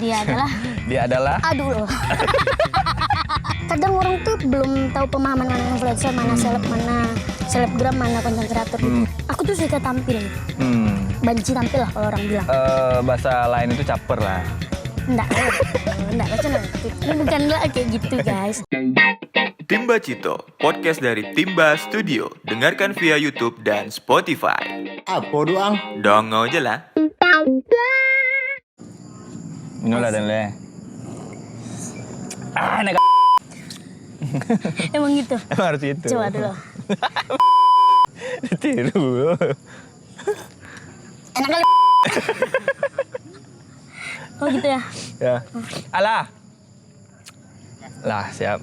Dia adalah. Aduh. Kadang orang tuh belum tahu pemahaman mana influencer, mana selebgram, mana konten kreator gitu. Aku tuh suka tampil. Banci tampil lah kalau orang bilang. Bahasa lain itu caper lah. Enggak, ini bukan lah kayak gitu guys. Timba Cito, podcast dari Timba Studio. Dengarkan via YouTube dan Spotify. Apa doang? Dongo aja lah. Inilah dan le. Nek. Emang gitu? Emang harus gitu. Coba dulu. Tiru. Enak kali. Oh gitu ya? Ya. Alah. Lah, siap.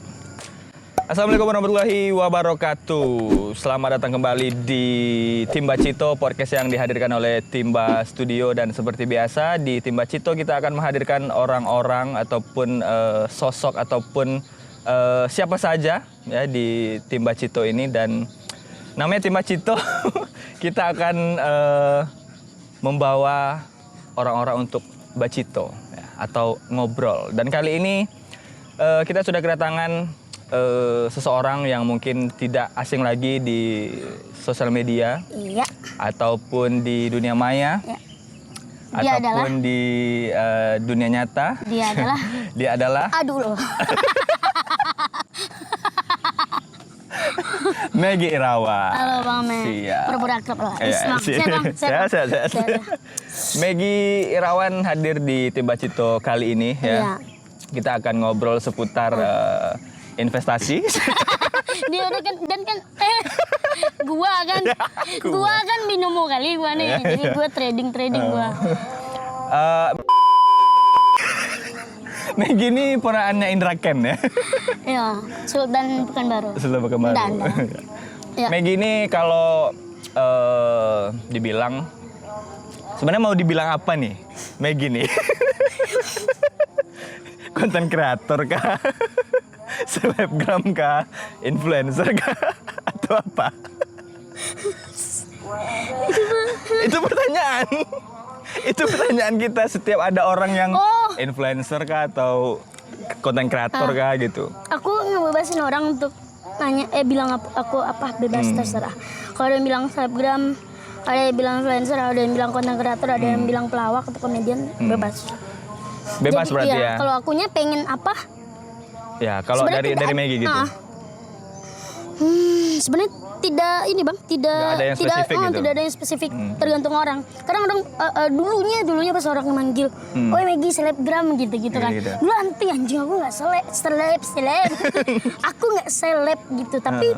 Assalamualaikum warahmatullahi wabarakatuh. Selamat datang kembali di Timba Cito, podcast yang dihadirkan oleh Timba Studio. Dan seperti biasa di Timba Cito kita akan menghadirkan orang-orang ataupun sosok ataupun siapa saja ya di Timba Cito ini. Dan namanya Timba Cito. Kita akan membawa orang-orang untuk bacito ya, atau ngobrol. Dan kali ini kita sudah kedatangan seseorang yang mungkin tidak asing lagi di sosial media, Iya. ataupun di dunia maya, Ya. Dia ataupun di dunia nyata. Dia adalah. Aduh loh. Maggie Irawan. Halo Bang Meg. Siap. Pura-pura akrab lah. Iya, Sehat. Maggie Irawan hadir di Timba Cito kali ini ya. Iya. Kita akan ngobrol seputar investasi. Dia udah kan gua kan binomo kali gua nih. Jadi gua trading gua. Maggie ini ponakannya Indra Ken ya. Iya, Sultan Pekanbaru. Sultan Pekanbaru. Enggak. Ya. Maggie ini kalau dibilang sebenarnya mau dibilang apa nih Maggie nih? Konten kreator kah? Selebgram kah? Influencer kah? Atau apa? Itu pertanyaan. Itu pertanyaan kita setiap ada orang yang influencer kah atau konten kreator kah gitu. Aku ngebebasin orang untuk nanya, bilang aku apa, bebas terserah. Kalau ada yang bilang selebgram, ada yang bilang influencer, ada yang bilang konten kreator, ada yang bilang pelawak atau komedian, bebas. Bebas. Jadi, berarti ya. Kalau akunya pengen apa? Ya, kalau dari Maggie gitu. Sebenarnya tidak ini Bang, tidak ada yang spesifik gitu. Tidak ada yang spesifik, tergantung orang. Kadang orang dulunya pas orang manggil, "Oh Maggie selebgram" gitu kan. Gitu. Dulu anjing aku enggak seleb. Aku enggak seleb gitu, tapi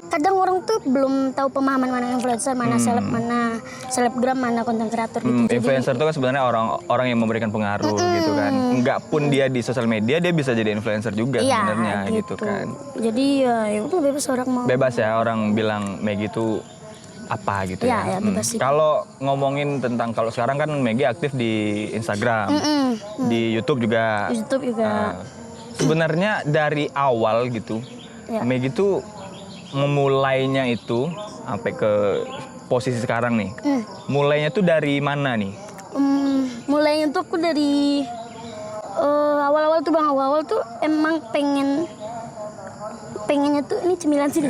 kadang orang tuh belum tahu pemahaman mana influencer, mana selebgram, mana konten kreator gitu. Influencer itu kan sebenarnya orang yang memberikan pengaruh gitu kan. Enggak pun dia di sosial media, dia bisa jadi influencer juga sebenarnya gitu kan. Jadi ya itu bebas orang mau. Bebas ya orang bilang Maggie itu apa gitu ya. Ya bebas sih. Kalau ngomongin tentang kalau sekarang kan Maggie aktif di Instagram, di YouTube juga. Sebenarnya dari awal gitu, Maggie itu memulainya itu sampai ke posisi sekarang nih. Mulainya tuh dari mana nih? Mulainya tuh aku dari awal-awal tuh Bang, awal tuh emang pengennya tuh ini cemilan sih.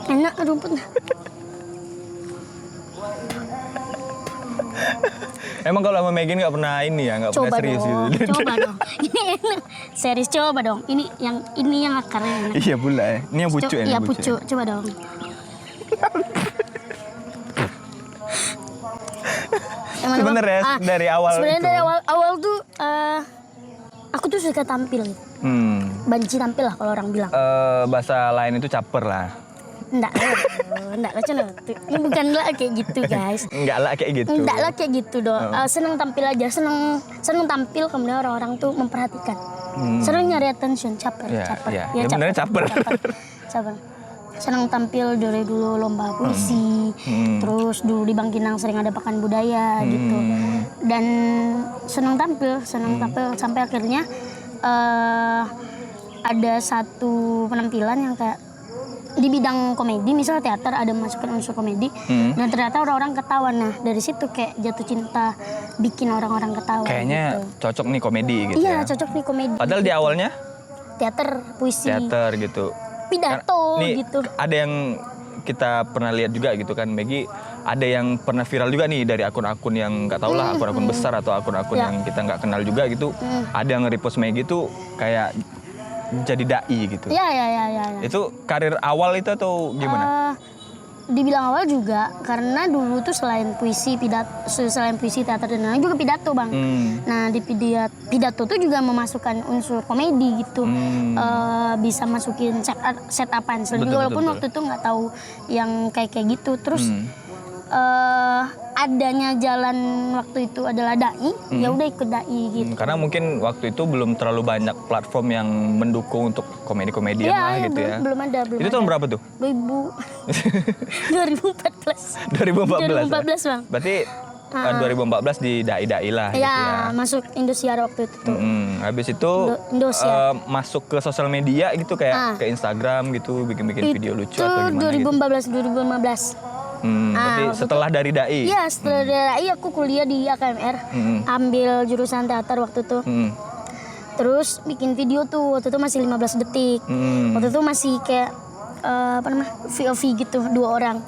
Enak rumputnya. Emang kalau sama Megan nggak pernah ini ya, nggak pernah serius gitu. Coba dong. Ini enak. Serius coba dong. Ini yang akarnya enak. Iya pula ya. Ini yang pucuk ya. Iya pucuk. Coba dong. Sebenarnya dari awal sebenarnya itu. dari awal tuh aku tuh suka tampil. Banci tampil lah kalau orang bilang. Bahasa lain itu caper lah. Enggak lucu. Ini bukan lah kayak gitu guys. Enggak lah kayak gitu. Enggak lah kayak gitu dong. Seneng tampil aja, seneng tampil kemudian orang-orang tuh memperhatikan. Seneng nyari attention, caper. Ya benernya caper. Seneng tampil dari dulu lomba puisi, terus dulu di Bangkinang sering ada pekan budaya gitu. Dan seneng tampil sampai akhirnya ada satu penampilan yang kayak di bidang komedi, misalnya teater ada masukin unsur komedi, dan ternyata orang-orang ketawa. Nah dari situ kayak jatuh cinta, bikin orang-orang ketawa. Kayaknya gitu. cocok nih komedi gitu Iya ya. cocok nih komedi. Padahal di awalnya Teater, puisi, teater gitu. pidato Nih, gitu. ada yang kita pernah lihat juga gitu kan, Maggie. Ada yang pernah viral juga nih dari akun-akun yang nggak tahu lah, akun-akun besar atau akun-akun Ya. yang kita nggak kenal juga gitu. Ada yang nge-repost Maggie tuh kayak jadi dai gitu. Ya. Itu karir awal itu atau gimana? Dibilang awal juga karena dulu tuh selain puisi teater dan lain juga pidato bang. Nah di pidato tuh juga memasukkan unsur komedi gitu. Bisa masukin set-upan Betul, walaupun betul. waktu itu nggak tahu yang kayak gitu. Terus adanya jalan waktu itu adalah dai, ya udah ikut dai gitu. Karena mungkin waktu itu belum terlalu banyak platform yang mendukung untuk komedi-komedian lah gitu ya. Belum ada. Itu tahun berapa tuh? 2014. 2014. 2014 bang. Berarti 2014 di dai-dai lah gitu Ya, ya. masuk Indosiar waktu itu tuh. Habis itu Indosiar. masuk ke sosial media gitu kayak ke Instagram gitu, bikin-bikin video lucu Itu atau gimana gitu. 2015. Berarti waktu setelah dari dai. Iya, setelah dari aku kuliah di AKMR, ambil jurusan teater waktu itu. Terus bikin video tuh, waktu itu masih 15 detik. Waktu itu masih kayak VOV gitu, 2 orang.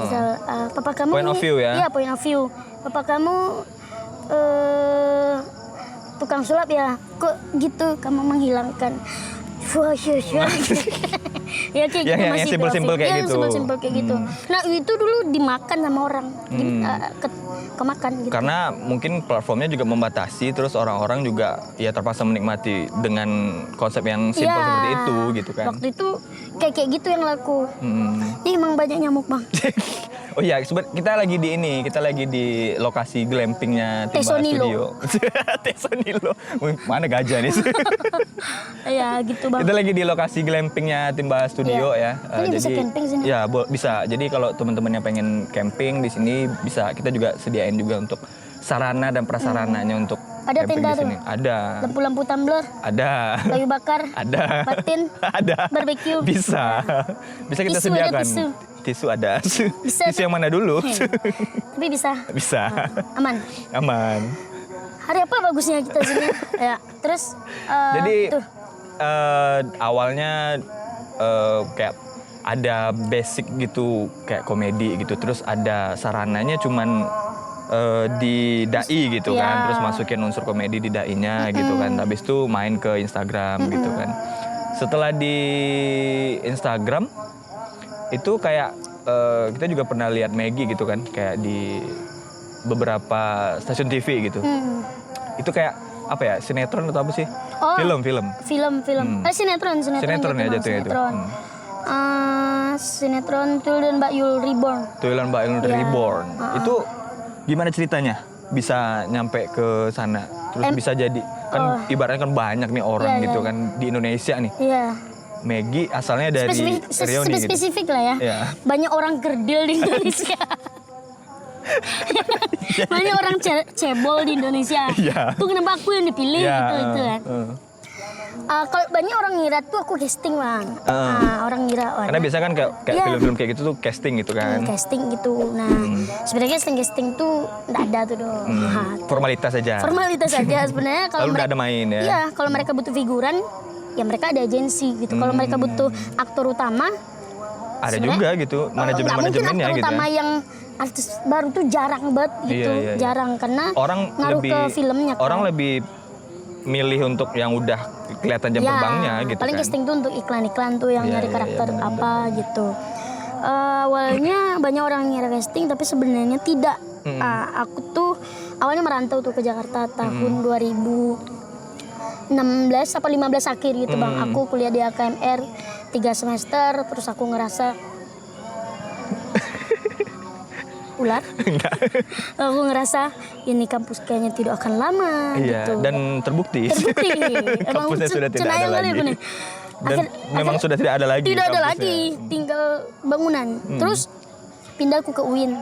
Misal, papa kamu Point of view ya? Iya, point of view. Papa kamu tukang sulap ya? Kok gitu kamu menghilangkan? Wah, ya kayak gitu Yang masih simpel-simpel kayak gitu. Simpel-simpel kayak gitu. Nah, itu dulu dimakan sama orang. Kemakan gitu. Karena mungkin platformnya juga membatasi, terus orang-orang juga ya terpaksa menikmati dengan konsep yang simpel Iya. seperti itu gitu kan. Waktu itu kayak gitu yang laku. Ih, emang banyak nyamuk bang. Oh iya, kita lagi di lokasi glampingnya Timba Tesonilo. Studio. Tesonilo. Wih, mana gajah nih? Ya gitu bang. Kita lagi di lokasi glampingnya Timba Studio ya. Ini bisa camping sini? Ya, bisa. Jadi kalau teman-teman yang pengen camping di sini bisa. Kita juga sediain juga untuk sarana dan prasarananya untuk Ada camping tenda di sini. tuh? Ada. Lampu-lampu tumbler, Ada. kayu bakar, Ada. batin, Ada. Barbeque. Bisa. Bisa kita Tisu ada, sediakan. tisu. Tisu ada. Bisa Tisu yang mana dulu? Tapi bisa. Bisa. Aman. Aman. Hari apa bagusnya kita sini? Ya, terus Jadi tuh. awalnya kayak ada basic gitu kayak komedi gitu, terus ada sarananya cuman di dai gitu Iya. kan, terus masukin unsur komedi di dai-nya gitu kan, habis itu main ke Instagram gitu kan. Setelah di Instagram itu kayak kita juga pernah lihat Maggie gitu kan, kayak di beberapa stasiun TV gitu. Itu kayak apa ya, sinetron atau apa sih? Oh. Film. Sinetron Sinetron ya Bang, jatuhnya itu. sinetron. Sinetron Tul dan Mbak Yul Reborn. Tuyulan Mbak Ilmu Iya. Reborn. Itu gimana ceritanya? Bisa nyampe ke sana, terus bisa jadi kan ibaratnya kan banyak nih orang Iya, gitu iya. kan di Indonesia nih. Iya. Maggie asalnya dari Riau nih gitu. Spesifik lah ya. Iya. Banyak orang kerdil di Indonesia. Banyak orang cebol di Indonesia. Iya. Tuh kenapa aku yang dipilih Iya, gitu kan. Kalau banyak orang ngira tuh aku casting bang. Orang ngira Karena biasa kan kayak Iya. film-film kayak gitu tuh casting gitu kan. casting gitu. Nah sebenarnya casting tuh nggak ada tuh dong. Nah, Formalitas saja. formalitas saja sebenarnya. Kalau Lalu udah ada main ya. Iya, kalau mereka butuh figuran, ya mereka ada agensi gitu. Kalau mereka butuh aktor utama, Ada sebenarnya, juga gitu nggak mungkin manajemennya aktor gitu. utama Ya. yang artis baru tuh jarang banget gitu, Iya. jarang karena Orang ngaruh lebih ke filmnya. Kan. orang lebih milih untuk yang udah kelihatan jam terbangnya gitu paling kan. casting tuh untuk iklan-iklan tuh yang Iya, nyari iya, karakter iya, benar, apa gitu. Awalnya banyak orang ngira casting tapi sebenarnya tidak. Aku tuh awalnya merantau tuh ke Jakarta tahun 2016 apa 15 akhir gitu bang. Aku kuliah di AKMR 3 semester, terus aku ngerasa ular. Enggak. Aku ngerasa ini kampus kayaknya tidak akan lama Iya, gitu. dan terbukti. Terbukti. Emang Kampusnya sudah tidak ada cenayang kali lagi. apa nih? Dan memang sudah tidak ada lagi. Tidak ada kampusnya. lagi, tinggal bangunan. Terus pindah aku ke UIN.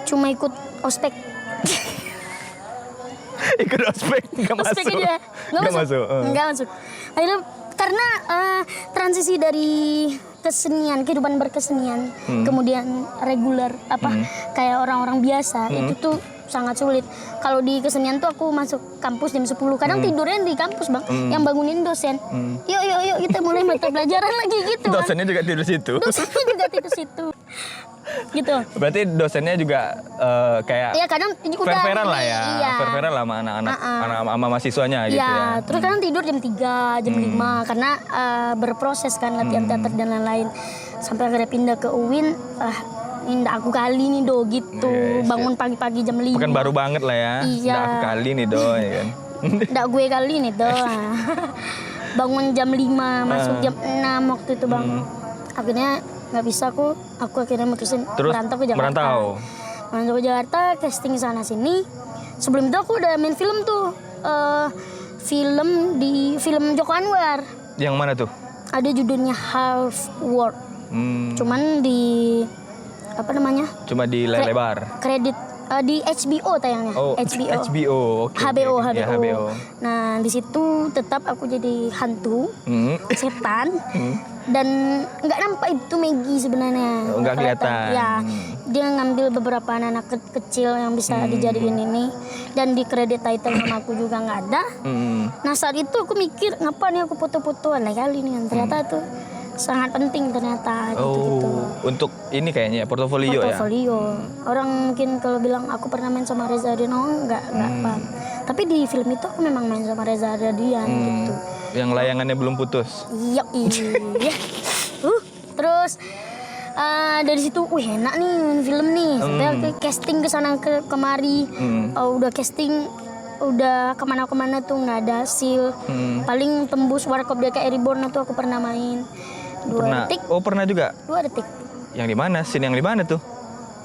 Cuma ikut ospek. Ikut ospek nggak masuk. Ospek aja. Nggak masuk. Nggak masuk. Akhirnya karena transisi dari kesenian, kehidupan berkesenian, kemudian reguler kayak orang-orang biasa itu tuh sangat sulit. Kalau di kesenian tuh aku masuk kampus jam 10. Kadang tidurnya di kampus, Bang. Yang bangunin dosen. Yuk kita mulai mata pelajaran lagi gitu, Bang. Dosennya juga tidur situ. Dosennya juga tidur situ. Gitu. Berarti dosennya juga kayak Iya, kadang udah fair-fairan lah ya. Iya. Fair-fairan lah sama anak-anak sama mahasiswanya gitu Iya, ya. terus kadang tidur jam 3, jam 5 karena berproses kan latihan teater dan lain-lain. Sampai akhirnya pindah ke UIN, ini ndak aku kali nih do gitu. Yes, Bangun pagi-pagi jam 5. Bukan baru banget lah ya. Iya. Nggak aku kali nih do ya kan. Ndak gue kali nih do. Bangun jam 5, masuk jam 6 waktu itu, Bang. Akhirnya nggak bisa aku akhirnya mutusin Terus merantau ke Jakarta. Merantau ke Jakarta, casting sana sini. Sebelum itu aku udah main film tuh. Film Joko Anwar. Yang mana tuh? Ada judulnya Half World. Cuman di apa namanya? Cuma di layar lebar. Kredit di HBO tayangnya. Oh, HBO. Oke. HBO. Ya, HBO. Nah, di situ tetap aku jadi hantu, setan. Dan nggak nampak itu Maggie sebenarnya. Oh, nggak kelihatan. Ya, dia ngambil beberapa anak kecil yang bisa dijadiin ini. Dan di kredit title nama aku juga nggak ada. Nah, saat itu aku mikir, ngapa nih aku foto-foto kali nih. Ternyata tuh sangat penting ternyata gitu-gitu. Untuk ini kayaknya portofolio ya. Orang mungkin kalau bilang aku pernah main sama Reza Ardian, nggak paham. Tapi di film itu aku memang main sama Reza Ardian gitu. Yang layangannya belum putus. Iya. Terus dari situ, enak nih main film nih. Sampai aku casting ke sana kemari. Udah casting, udah kemana-kemana tuh nggak ada hasil. Paling tembus Warkop DKI Reborn tuh aku pernah main 2 detik. Oh, pernah juga. 2 detik. Yang di mana? Scene yang di mana tuh?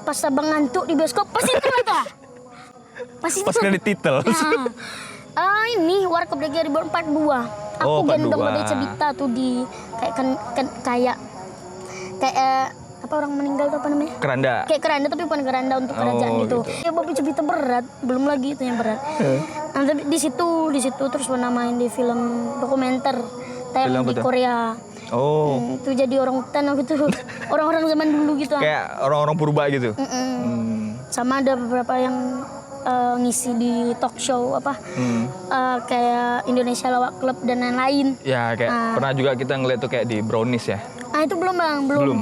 Pas abang ngantuk di bioskop, pas itu lah. Pas kredit title. Ini Warkop DKI Reborn part 2. Aku gendong Ode Cebita tuh di kayak apa orang meninggal tuh apa namanya? Keranda. Kayak keranda tapi bukan keranda untuk kerajaan gitu. Ya Babi Cebita berat, belum lagi itu yang berat. Nah, tapi di situ terus pernah main di film dokumenter tayang di Korea. Itu jadi orang hutan aku tuh. Orang-orang zaman dulu gitu. Kayak orang-orang purba gitu. Sama ada beberapa yang ngisi di talk show kayak Indonesia Lawak Club dan lain-lain. Ya kayak pernah juga kita ngeliat tuh kayak di Brownies ya. Itu belum, Bang, belum.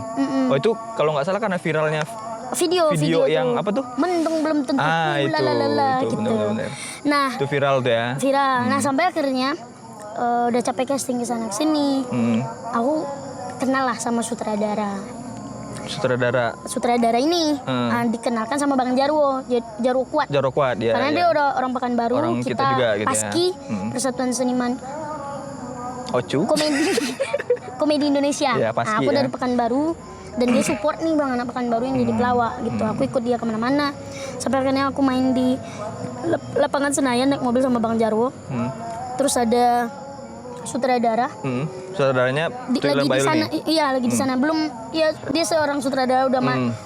Oh, itu kalau nggak salah karena viralnya video yang tuh. apa tuh? Mendung belum tentu itu gitu. bener. Nah, itu viral tuh ya. Nah, sampai akhirnya udah capek casting ke sana sini. Aku kenal lah sama sutradara ini dikenalkan sama Bang Jarwo Kuat. Ya. Karena dia udah orang Pekanbaru, kita juga gitu Paski, Persatuan Seniman Ocu. Komedi Indonesia. Ya, Paski, aku dari Pekanbaru dan dia support nih, Bang, anak Pekanbaru yang jadi pelawak gitu. Aku ikut dia kemana-mana. Sampai akhirnya aku main di lapangan Senayan naik mobil sama Bang Jarwo. Terus ada sutradara. Sutradaranya lagi di sana. Iya, lagi di sana. Belum, ya dia seorang sutradara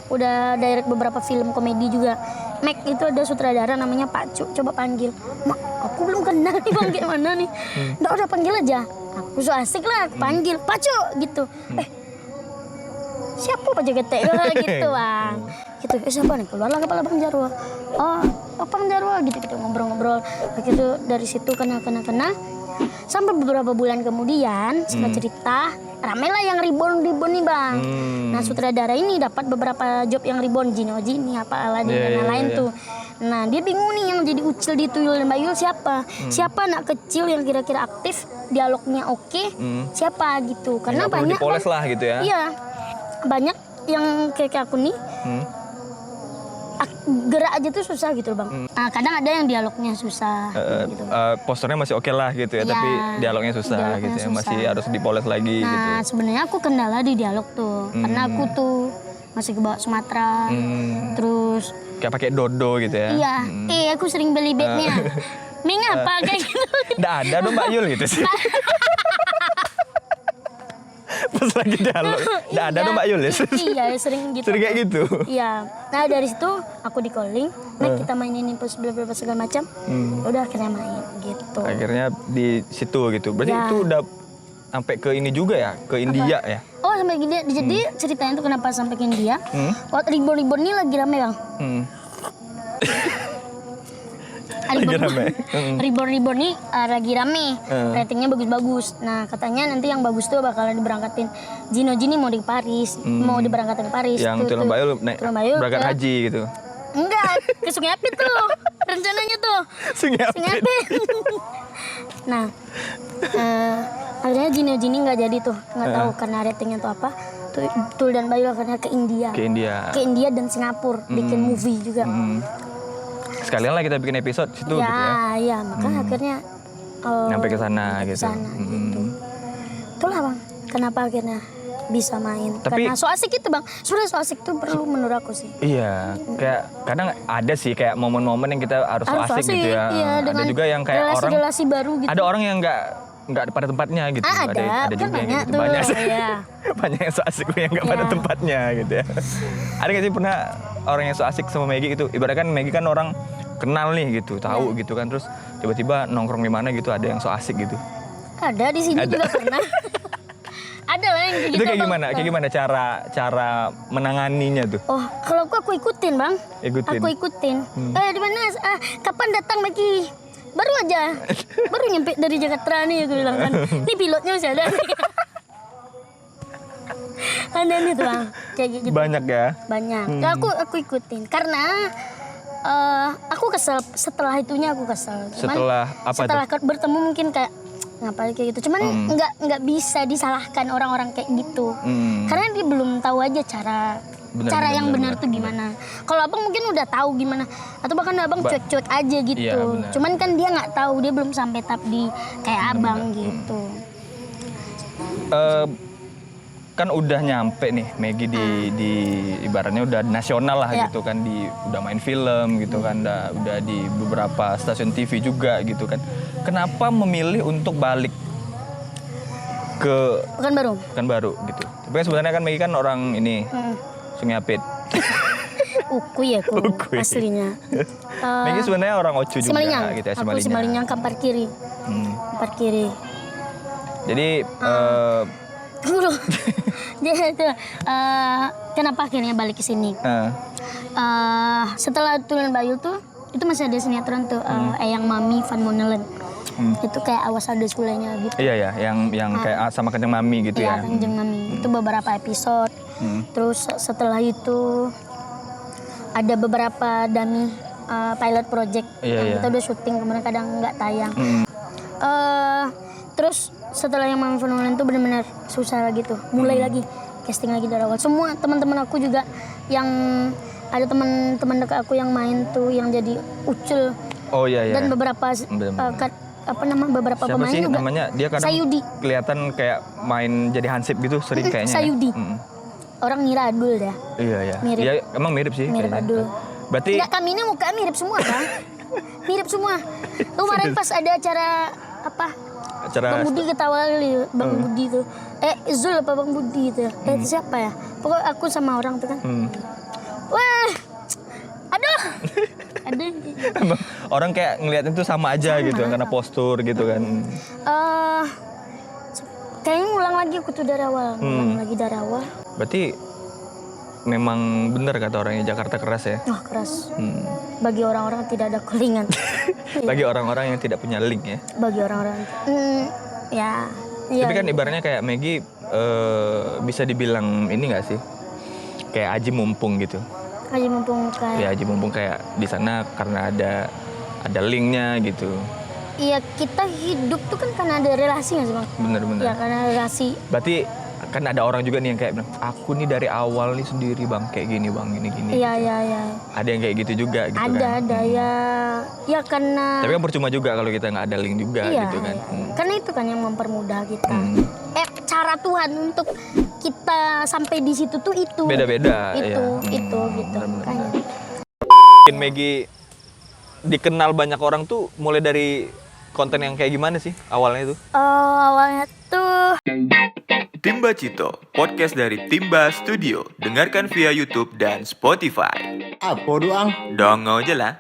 udah direct beberapa film komedi juga. Mac itu ada sutradara namanya Pak Cuk. Coba panggil. Mak, aku belum kenal nih, Bang, kayak mana nih. Udah panggil aja. Aku so asik lah, aku panggil Pak Cuk gitu. Siapa Pak Jogete gitu, Bang. Gitu, siapa nih? Keluarlah kepala Bang Jarwo. Oh, Bang Jarwo gitu kita ngobrol-ngobrol. Begitu dari situ kenal. Sampai beberapa bulan kemudian, setelah cerita, ramailah yang reborn nih, Bang. Nah, sutradara ini dapat beberapa job yang reborn, Jini apa Aladin dan lain-lain tuh. Nah, dia bingung nih yang jadi Ucil di Tuyul dan Bayul siapa? Siapa anak kecil yang kira-kira aktif, dialognya oke, siapa gitu. Karena perlu banyak dipoles lah gitu ya. Iya. Banyak yang kayak aku nih. Gerak aja tuh susah gitu, Bang. Nah, kadang ada yang dialognya susah gitu. Posternya masih oke lah gitu ya, tapi dialognya susah gitu ya, masih harus dipoles lagi gitu. Nah, sebenarnya aku kendala di dialog tuh. Karena aku tuh masih ke bawah Sumatera. Terus kayak pakai dodo gitu ya. Iya. Aku sering beli bednya. Ming apa kayak gitu. Nggak ada dong Mbak Yul gitu sih. Pas lagi dialog, nggak ada dong Mbak Yul ya? Iya, sering gitu. Sering kayak gitu? Iya. Nah, dari situ aku di calling, kita mainin berapa segala macam. Udah akhirnya main gitu. Akhirnya di situ gitu. Berarti itu udah sampai ke ini juga ya, ke India ya? Oh, sampai ke India. Jadi ceritanya tuh kenapa sampai ke India. Waktu Reborn ini lagi rame bang. Lagi rame. Reborn ini lagi rame. Ratingnya bagus-bagus. Nah katanya nanti yang bagus tuh bakalan diberangkatin. Gino mau di Paris. Mau diberangkatin ke Paris. Yang Tulung Bayu berangkat haji gitu. Enggak, ke Sungai Apit tuh. Rencananya tuh. Sungai Apit. Nah, akhirnya Gini nggak jadi tuh, nggak tahu karena ratingnya tuh apa. Tul dan Bayu akhirnya ke India. Ke India dan Singapura bikin movie juga. Sekalian lah kita bikin episode situ gitu ya. Iya, makanya akhirnya nyampe ke sana gitu. Gitu. Itulah bang, kenapa akhirnya bisa main. Tapi, karena so asik itu bang, sebenarnya so asik tuh perlu menurut aku sih. Iya, kayak kadang ada sih kayak momen-momen yang kita harus so asik gitu ya. Iya, ada juga yang kayak relasi baru gitu. Ada orang yang nggak pada tempatnya gitu. Ada juga yang gitu. Tuh, Banyak sih. Iya. Banyak yang so asik yang nggak pada tempatnya gitu ya. Ada nggak sih pernah orang yang so asik sama Maggie gitu? Ibaratnya kan Maggie kan orang kenal nih gitu, tahu gitu kan, terus tiba-tiba nongkrong di mana gitu ada yang so asik gitu. Ada di sini juga pernah. Ada lah yang kayak gitu. Itu kayak gimana? Kayak gimana cara menanganinya tuh? Oh, kalau aku ikutin bang. Aku ikutin. Di mana? Kapan datang lagi? Baru aja. Baru nyampe dari Jakarta nih aku bilang kan. Ini pilotnya masih ada. Ada nih tuh bang. Kayak gitu. Banyak ya? Banyak. Aku ikutin karena aku kesel. Setelah itunya aku kesel. Setelah apa setelah tuh? Bertemu mungkin kayak ngapain kayak gitu. Cuman nggak bisa disalahkan orang-orang kayak gitu. Karena dia belum tahu aja cara yang benar tuh gimana. Kalau abang mungkin udah tahu gimana, atau bahkan abang cuek-cuek aja gitu. Iya, cuman kan dia nggak tahu, dia belum sampai tahap di kayak abang gitu. Kan udah nyampe nih Maggie di ibaratnya udah nasional lah gitu kan, udah main film gitu kan, udah di beberapa stasiun TV juga gitu kan. Kenapa memilih untuk balik ke Pekanbaru gitu? Tapi sebenarnya kan Maggie kan orang ini Sungai Apit. Ukui aslinya. Maggie sebenarnya orang Ocu juga gitu ya, Aku Simalinyang Kampar Kiri. Kampar Kiri. Jadi dia itu kenapa akhirnya balik ke sini? Setelah Tulen Bayu tuh itu masih ada sinetron tuh Eyang Mami Van Monelen. Itu kayak awas ada sulenya gitu. Iya yang kayak sama Kanjeng Mami gitu ya. Iya, Kanjeng Mami. Itu beberapa episode. Terus setelah itu ada beberapa dummy pilot project yang kita udah syuting, kemudian kadang nggak tayang. Terus setelah yang Mami Van Monelen tuh benar-benar susah lagi tuh. Mulai lagi casting lagi dari awal. Semua teman-teman aku juga yang ada teman-teman dekat aku yang main tuh yang jadi Ucul. Oh iya. Dan beberapa beberapa siapa pemain sih juga. Namanya? Dia kadang Sayudi. Kelihatan kayak main jadi hansip gitu sering kayaknya. Sayudi. Orang ngira Adul ya. Iya. Mirip. Dia emang mirip sih. Mirip kayaknya. Adul. Berarti enggak, kami ini muka mirip semua kan? Mirip semua. Kemarin pas ada acara Bang Budi ketawa kali, Bang Budi tuh. Zul apa Bang Budi tuh? Itu siapa ya? Pokoknya aku sama orang tuh kan. Wah. Aduh. Orang kayak ngeliatin tuh sama aja gitu kan, karena postur gitu kan. Kayaknya ngulang lagi aku tuh dari awal. Berarti memang benar kata orangnya Jakarta keras ya? Wah, keras. Bagi orang-orang tidak ada kulingan. Bagi orang-orang yang tidak punya link ya? Bagi orang-orang. Ya. Tapi kan ibaratnya kayak Maggie bisa dibilang ini nggak sih? Kayak aji mumpung gitu. Aji mumpung kayak. Ya aji mumpung kayak di sana karena ada linknya gitu. Iya, kita hidup tuh kan karena ada relasi nggak sih bang? Bener. Ya karena relasi. Berarti kan ada orang juga nih yang kayak bilang, aku nih dari awal nih sendiri bang, kayak gini bang, gini. Iya. Ada yang kayak gitu juga gitu kan? Ada ya. Ya karena. Tapi kan percuma juga kalau kita nggak ada link juga gitu kan. Karena itu kan yang mempermudah kita. Cara Tuhan untuk kita sampai di situ tuh itu. Beda-beda. Itu gitu. Makanya. Mungkin Maggie dikenal banyak orang tuh mulai dari konten yang kayak gimana sih awalnya tuh? Awalnya tuh. Timba Cito, podcast dari Timba Studio. Dengarkan via YouTube dan Spotify. Apa doang? Dong aja lah.